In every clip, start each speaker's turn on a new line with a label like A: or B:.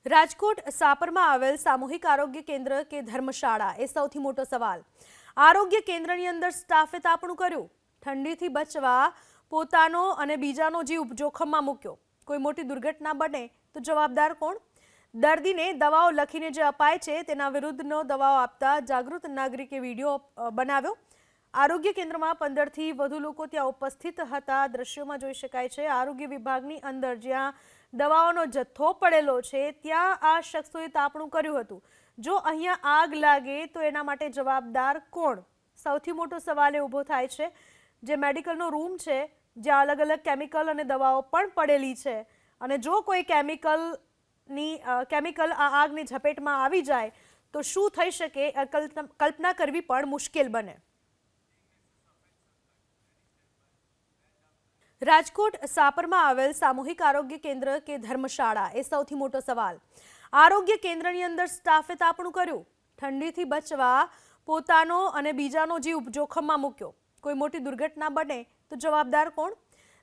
A: રાજકોટ સાપરમાં આવેલ સામૂહિક આરોગ્ય કેન્દ્ર કે ધર્મશાળા એ સૌથી મોટો સવાલ। આરોગ્ય કેન્દ્રની અંદર સ્ટાફે તાપણું કર્યું, ઠંડીથી બચવા પોતાનો અને બીજાનો જીવ જોખમમાં મૂક્યો। કોઈ મોટી દુર્ઘટના બને તો જવાબદાર કોણ? દર્દીને દવાઓ લખીને જે અપાય છે તેના વિરુદ્ધનો દવાઓ આપતા જાગૃત નાગરિકે વિડીયો બનાવ્યો। આરોગ્ય કેન્દ્રમાં 15 થી વધુ લોકો ત્યાં ઉપસ્થિત હતા। દ્રશ્યોમાં જોઈ શકાય છે આરોગ્ય વિભાગની અંદર જ્યાં દવાઓનો જથ્થો પડેલો છે ત્યાં આ શખ્સોએ તાપણું કર્યું હતું। જો અહીંયા આગ લાગે તો એના માટે જવાબદાર કોણ? સૌથી મોટો સવાલ એ ઊભો થાય છે। જે મેડિકલનો રૂમ છે જ્યાં અલગ અલગ કેમિકલ અને દવાઓ પણ પડેલી છે અને જો કોઈ કેમિકલ આ આગની ઝપેટમાં આવી જાય તો શું થઈ શકે કલ્પના કરવી પણ મુશ્કેલ બને। રાજકોટ સાપરમાં આવેલ સામૂહિક આરોગ્ય કેન્દ્ર કે ધર્મશાળા એ સૌથી મોટો સવાલ। આરોગ્ય કેન્દ્રની અંદર સ્ટાફે તાપણું કર્યું, ઠંડીથી બચવા પોતાનો અને બીજાનો જીવ જોખમમાં મૂક્યો। કોઈ મોટી દુર્ઘટના બને તો જવાબદાર કોણ?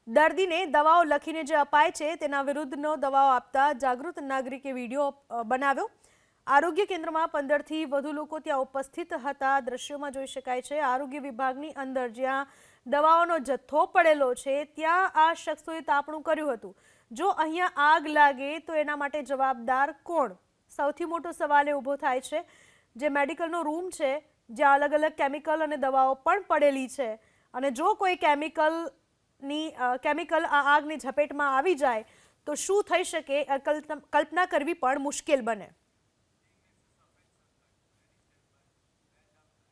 A: દર્દીને દવાઓ લખીને જે અપાય છે તેના વિરુદ્ધનો દવાઓ આપતા જાગૃત નાગરિકે વિડીયો બનાવ્યો। આરોગ્ય કેન્દ્રમાં 15 થી વધુ લોકો ત્યાં ઉપસ્થિત હતા। દ્રશ્યોમાં જોઈ શકાય છે આરોગ્ય વિભાગની અંદર જ્યાં દવાઓનો જથ્થો પડેલો છે ત્યાં આ શખ્સોએ તાપણું કર્યું હતું। જો અહીંયા આગ લાગે તો એના માટે જવાબદાર કોણ? સૌથી મોટો સવાલ એ ઊભો થાય છે। જે મેડિકલનો રૂમ છે જ્યાં અલગ અલગ કેમિકલ અને દવાઓ પણ પડેલી છે અને જો કોઈ કેમિકલ આ આગની ઝપેટમાં આવી જાય તો શું થઈ શકે કલ્પના કરવી પણ મુશ્કેલ બને।